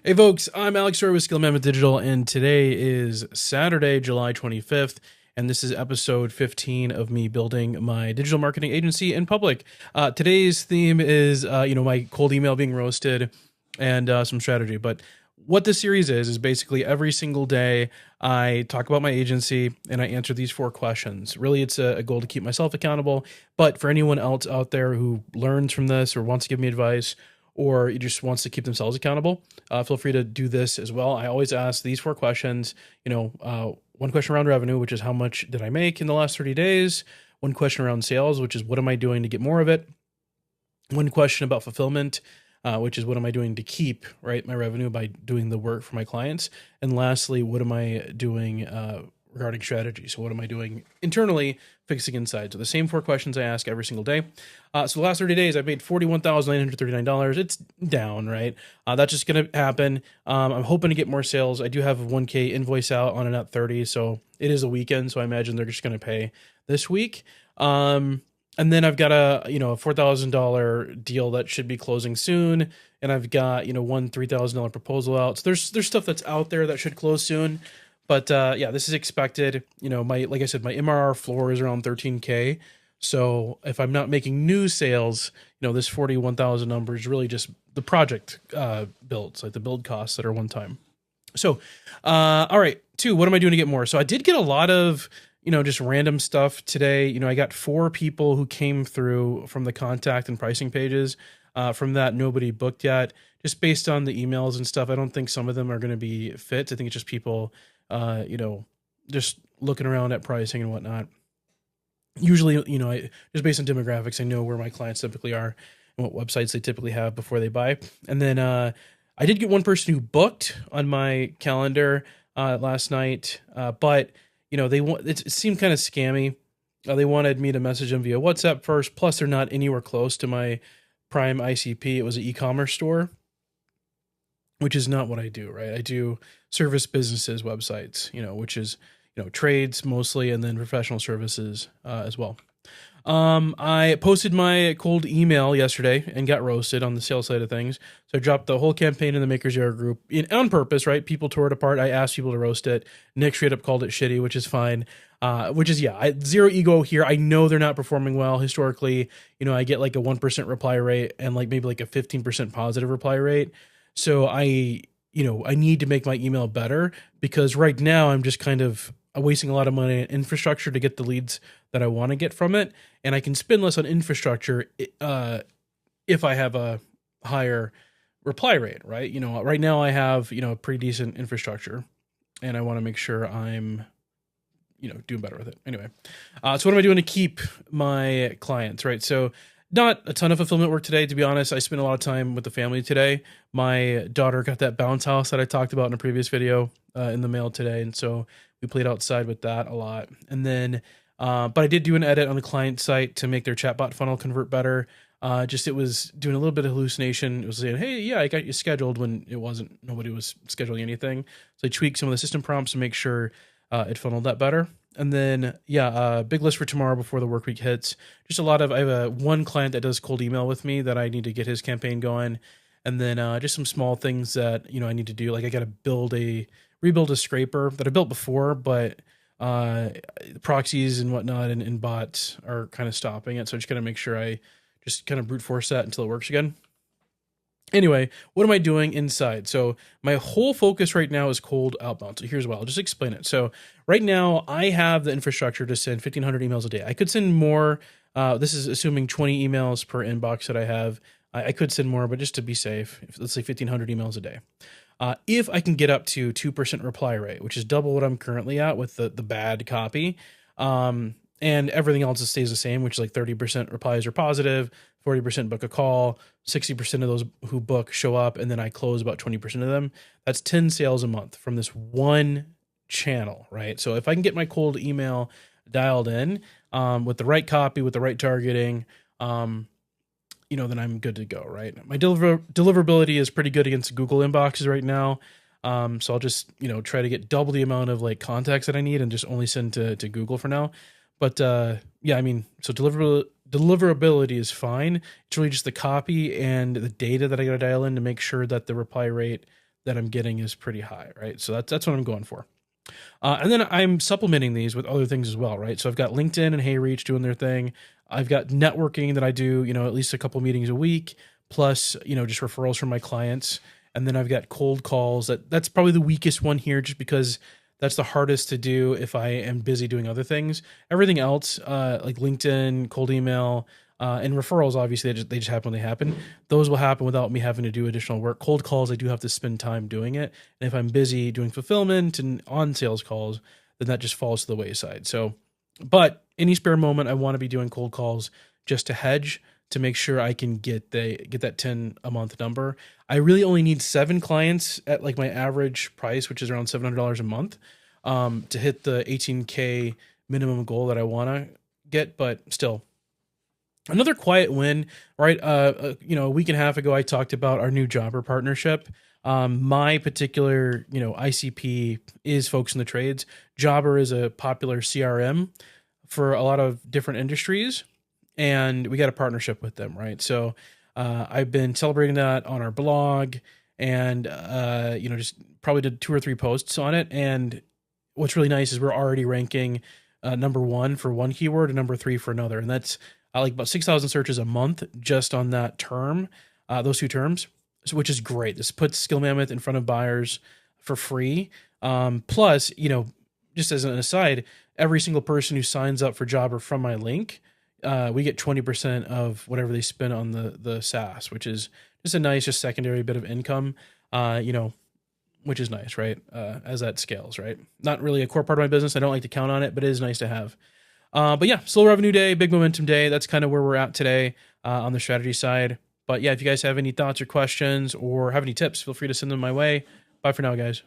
Hey folks, I'm Alex Roy with Skill Mammoth Digital, and today is Saturday, July 25th, and this is episode 15 of me building my digital marketing agency in public. Today's theme is, my cold email being roasted and some strategy. But what this series is basically every single day I talk about my agency and I answer these 4 questions. Really, it's a goal to keep myself accountable, but for anyone else out there who learns from this or wants to give me advice, or just wants to keep themselves accountable, feel free to do this as well. I always ask these 4 questions. One question around revenue, which is how much did I make in the last 30 days? One question around sales, which is what am I doing to get more of it? One question about fulfillment, which is what am I doing to keep my revenue by doing the work for my clients? And lastly, what am I doing regarding strategy? So what am I doing internally, fixing inside? So the same 4 questions I ask every single day. So the last 30 days, I've made $41,939. It's down, right? That's just going to happen. I'm hoping to get more sales. I do have a 1K invoice out on an at 30. So it is a weekend. So I imagine they're just going to pay this week. And then I've got a $4,000 deal that should be closing soon. And I've got, one $3,000 proposal out. So there's stuff that's out there that should close soon. But this is expected. Like I said, my MRR floor is around 13K. So if I'm not making new sales, this 41,000 number is really just the project builds, like the build costs that are one time. So, all right, 2, what am I doing to get more? So I did get a lot of, just random stuff today. I got 4 people who came through from the contact and pricing pages. From that, nobody booked yet. Just based on the emails and stuff, I don't think some of them are going to be fit. I think it's just people just looking around at pricing and whatnot. Usually, just based on demographics, I know where my clients typically are and what websites they typically have before they buy. And then I did get one person who booked on my calendar last night, but it seemed kind of scammy. They wanted me to message them via WhatsApp first. Plus, they're not anywhere close to my prime ICP. It was an e-commerce store, which is not what I do, right? I do service businesses websites, which is, trades mostly, and then professional services as well. I posted my cold email yesterday and got roasted on the sales side of things. So I dropped the whole campaign in the Makers Yard group on purpose, right? People tore it apart. I asked people to roast it. Nick straight up called it shitty, which is fine. Zero ego here. I know they're not performing well historically. I get like a 1% reply rate and maybe a 15% positive reply rate. So I need to make my email better, because right now I'm just kind of wasting a lot of money on infrastructure to get the leads that I want to get from it. And I can spend less on infrastructure if I have a higher reply rate, right? Right now I have, a pretty decent infrastructure, and I want to make sure I'm, doing better with it. Anyway, so what am I doing to keep my clients, right? So not a ton of fulfillment work today, to be honest. I spent a lot of time with the family today. My daughter got that bounce house that I talked about in a previous video in the mail today. And so we played outside with that a lot. And then, but I did do an edit on the client site to make their chatbot funnel convert better. It was doing a little bit of hallucination. It was saying, hey, yeah, I got you scheduled, when it wasn't, nobody was scheduling anything. So I tweaked some of the system prompts to make sure it funneled that better. And then, big list for tomorrow before the work week hits. Just I have one client that does cold email with me that I need to get his campaign going. And then just some small things that, I need to do. Like I got to rebuild a scraper that I built before, but proxies and whatnot and bots are kind of stopping it. So I just got to make sure I just kind of brute force that until it works again. Anyway, what am I doing inside? So my whole focus right now is cold outbound. So here's why. I'll just explain it. So right now I have the infrastructure to send 1,500 emails a day. I could send more. This is assuming 20 emails per inbox that I have. I could send more, but just to be safe, let's say 1,500 emails a day. If I can get up to 2% reply rate, which is double what I'm currently at with the bad copy, and everything else stays the same, which is 30% replies are positive, 40% book a call, 60% of those who book show up, and then I close about 20% of them. That's 10 sales a month from this one channel, right? So if I can get my cold email dialed in with the right copy, with the right targeting, then I'm good to go, right? My deliverability is pretty good against Google inboxes right now. So I'll just, try to get double the amount of contacts that I need and just only send to Google for now. But so deliverability is fine. It's really just the copy and the data that I got to dial in to make sure that the reply rate that I'm getting is pretty high, right? So that's what I'm going for. And then I'm supplementing these with other things as well, right? So I've got LinkedIn and HeyReach doing their thing. I've got networking that I do, at least a couple meetings a week, plus, just referrals from my clients. And then I've got cold calls. That's probably the weakest one here, just because that's the hardest to do if I am busy doing other things. Everything else, like LinkedIn, cold email, and referrals, obviously, they just happen when they happen. Those will happen without me having to do additional work. Cold calls, I do have to spend time doing it. And if I'm busy doing fulfillment and on sales calls, then that just falls to the wayside. So, but any spare moment, I want to be doing cold calls just to hedge, to make sure I can get that 10 a month number. I really only need 7 clients at like my average price, which is around $700 a month, to hit the 18K minimum goal that I want to get. But still, another quiet win, right? A week and a half ago, I talked about our new Jobber partnership. My particular, ICP is folks in the trades. Jobber is a popular CRM for a lot of different industries, and we got a partnership with them, right? So I've been celebrating that on our blog, and just probably did 2 or 3 posts on it. And what's really nice is we're already ranking number 1 for one keyword and number 3 for another, and that's like about 6,000 searches a month just on that term, those 2 terms, which is great. This puts Skill Mammoth in front of buyers for free. Plus, just as an aside, every single person who signs up for Jobber from my link, we get 20% of whatever they spend on the SaaS, which is just a nice, just secondary bit of income, which is nice, right? As that scales, right? Not really a core part of my business. I don't like to count on it, but it is nice to have. But yeah, slow revenue day, big momentum day. That's kind of where we're at today on the strategy side. But yeah, if you guys have any thoughts or questions or have any tips, feel free to send them my way. Bye for now, guys.